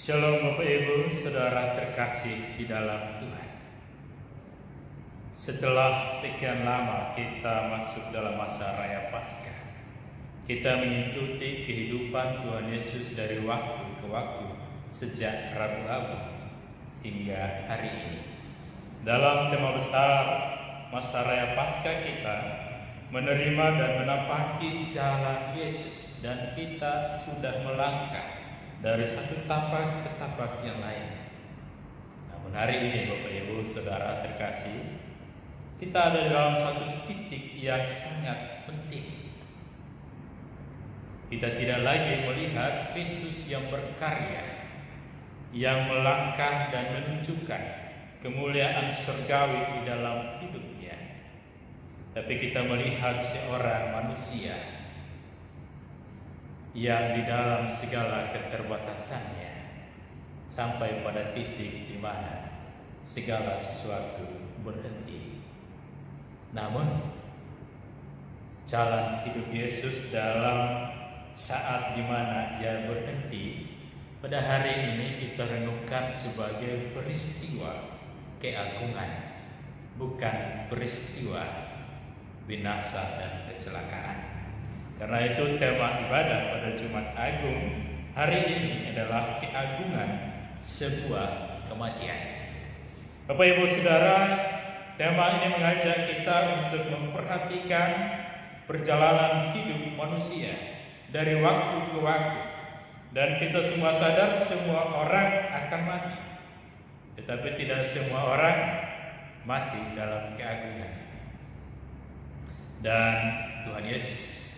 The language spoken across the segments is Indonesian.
Shalom Bapak Ibu, Saudara terkasih di dalam Tuhan. Setelah sekian lama kita masuk dalam masa Raya Paskah, kita mengikuti kehidupan Tuhan Yesus dari waktu ke waktu sejak Rabu Abu hingga hari ini. Dalam tema besar masa Raya Paskah kita menerima dan menapaki jalan Yesus, dan kita sudah melangkah dari satu tapak ke tapak yang lain. Namun hari ini Bapak Ibu Saudara terkasih, kita ada di dalam satu titik yang sangat penting. Kita tidak lagi melihat Kristus yang berkarya, yang melangkah dan menunjukkan kemuliaan surgawi di dalam hidupnya. Tapi kita melihat seorang manusia yang di dalam segala keterbatasannya sampai pada titik di mana segala sesuatu berhenti. Namun jalan hidup Yesus dalam saat di mana ia berhenti, pada hari ini kita renungkan sebagai peristiwa keagungan, bukan peristiwa binasa dan kecelakaan. Karena itu tema ibadah pada Jumat Agung hari ini adalah keagungan sebuah kematian. Bapak Ibu Saudara, tema ini mengajak kita untuk memperhatikan perjalanan hidup manusia dari waktu ke waktu. Dan kita semua sadar semua orang akan mati, tetapi tidak semua orang mati dalam keagungan. Dan Tuhan Yesus,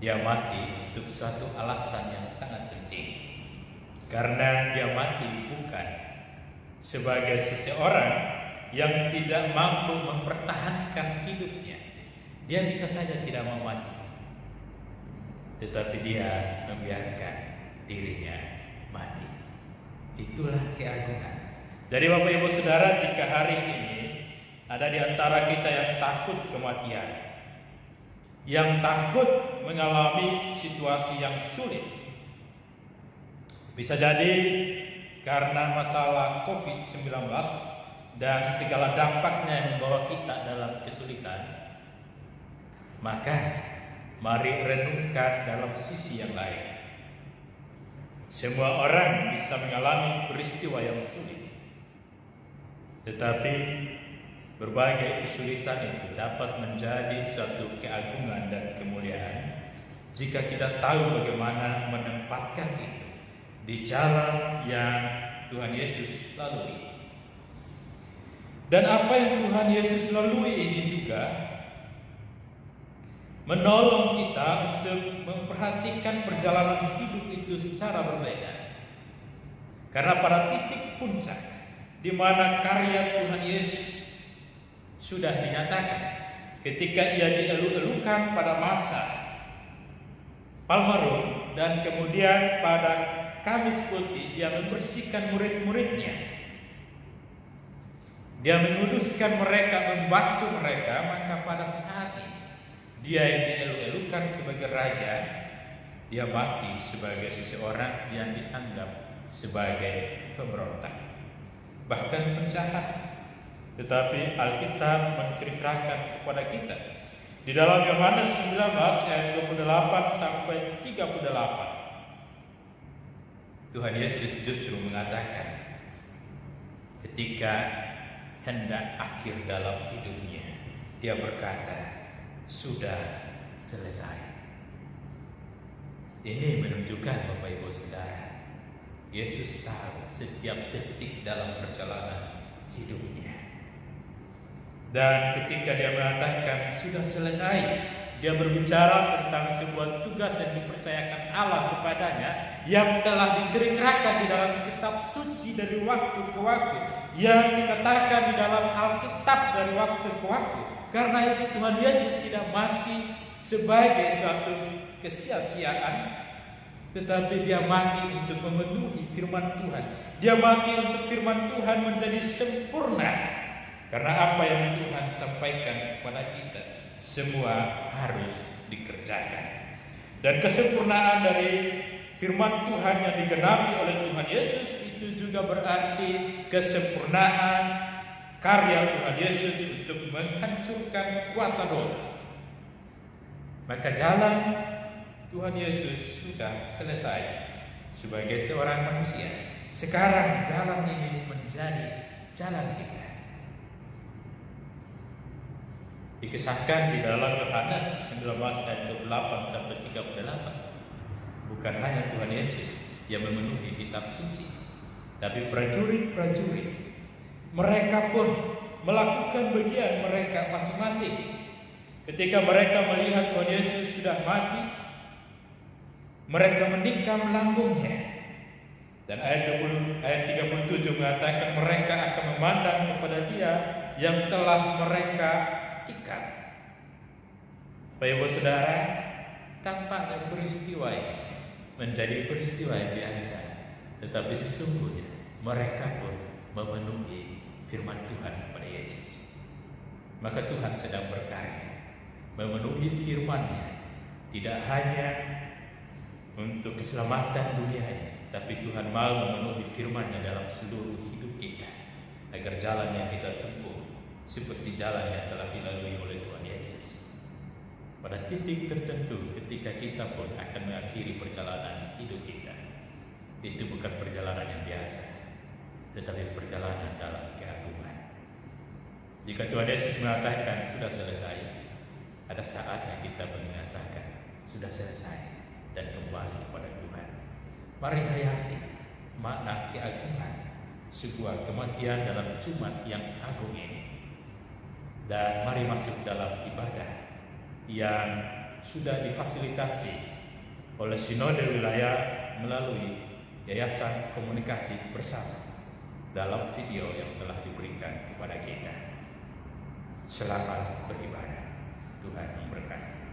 Dia mati untuk suatu alasan yang sangat penting. Karena Dia mati bukan sebagai seseorang yang tidak mampu mempertahankan hidupnya. Dia bisa saja tidak mau mati, tetapi Dia membiarkan dirinya mati. Itulah keagungan. Jadi Bapak Ibu Saudara, jika hari ini ada di antara kita yang takut kematian, yang takut mengalami situasi yang sulit, bisa jadi karena masalah COVID-19 dan segala dampaknya yang membawa kita dalam kesulitan, maka mari renungkan dalam sisi yang lain. Semua orang bisa mengalami peristiwa yang sulit, tetapi berbagai kesulitan itu dapat menjadi suatu keagungan dan kemuliaan jika kita tahu bagaimana menempatkan itu di jalan yang Tuhan Yesus lalui. Dan apa yang Tuhan Yesus lalui ini juga menolong kita untuk memperhatikan perjalanan hidup itu secara berbeda. Karena pada titik puncak di mana karya Tuhan Yesus sudah dinyatakan ketika Ia dielu-elukan pada masa Palmarum, dan kemudian pada Kamis Putih Dia membersihkan murid-muridnya, Dia menguduskan mereka, membasuh mereka. Maka pada saat ini Dia yang dielu-elukan sebagai Raja, Dia mati sebagai seseorang yang dianggap sebagai pemberontak, bahkan penjahat. Tetapi Alkitab menceritakan kepada kita di dalam Yohanes 19 ayat 28 sampai 38, Tuhan Yesus justru mengatakan ketika hendak akhir dalam hidupnya, Dia berkata, sudah selesai. Ini menunjukkan Bapak Ibu Saudara, Yesus tahu setiap detik dalam perjalanan hidupnya. Dan ketika Dia mengatakan sudah selesai, Dia berbicara tentang sebuah tugas yang dipercayakan Allah kepadanya, yang telah diceritakan di dalam kitab suci dari waktu ke waktu, yang dikatakan di dalam Alkitab dari waktu ke waktu. Karena itu Tuhan Yesus tidak mati sebagai suatu kesia-siaan, tetapi Dia mati untuk memenuhi firman Tuhan. Dia mati untuk firman Tuhan menjadi sempurna. Karena apa yang Tuhan sampaikan kepada kita semua harus dikerjakan. Dan kesempurnaan dari firman Tuhan yang digenapi oleh Tuhan Yesus itu juga berarti kesempurnaan karya Tuhan Yesus untuk menghancurkan kuasa dosa. Maka jalan Tuhan Yesus sudah selesai sebagai seorang manusia. Sekarang jalan ini menjadi jalan kita. Dikisahkan di dalam Yohanes 19 ayat 28 sampai 38. Bukan hanya Tuhan Yesus yang memenuhi kitab suci, tapi prajurit-prajurit mereka pun melakukan bagian mereka masing-masing. Ketika mereka melihat Tuhan Yesus sudah mati, mereka menikam lambungnya. Dan ayat 37 mengatakan mereka akan memandang kepada Dia yang telah mereka tikam. Bapak Ibu Saudara, tampaknya peristiwa ini menjadi peristiwa yang biasa, tetapi sesungguhnya mereka pun memenuhi firman Tuhan kepada Yesus. Maka Tuhan sedang berkarya memenuhi firman-Nya, tidak hanya untuk keselamatan dunia ini, tapi Tuhan mau memenuhi firman-Nya dalam seluruh hidup kita, agar jalan yang kita tempuh seperti jalan yang telah dilalui oleh Tuhan Yesus. Pada titik tertentu ketika kita pun akan mengakhiri perjalanan hidup kita, itu bukan perjalanan yang biasa, tetapi perjalanan dalam keagungan. Jika Tuhan Yesus mengatakan sudah selesai, ada saatnya kita mengatakan sudah selesai dan kembali kepada Tuhan. Mari hayati makna keagungan sebuah kematian dalam Jumat yang agung ini, dan mari masuk dalam ibadah yang sudah difasilitasi oleh Sinode Wilayah melalui Yayasan Komunikasi Bersama dalam video yang telah diberikan kepada kita. Selamat beribadah. Tuhan memberkati.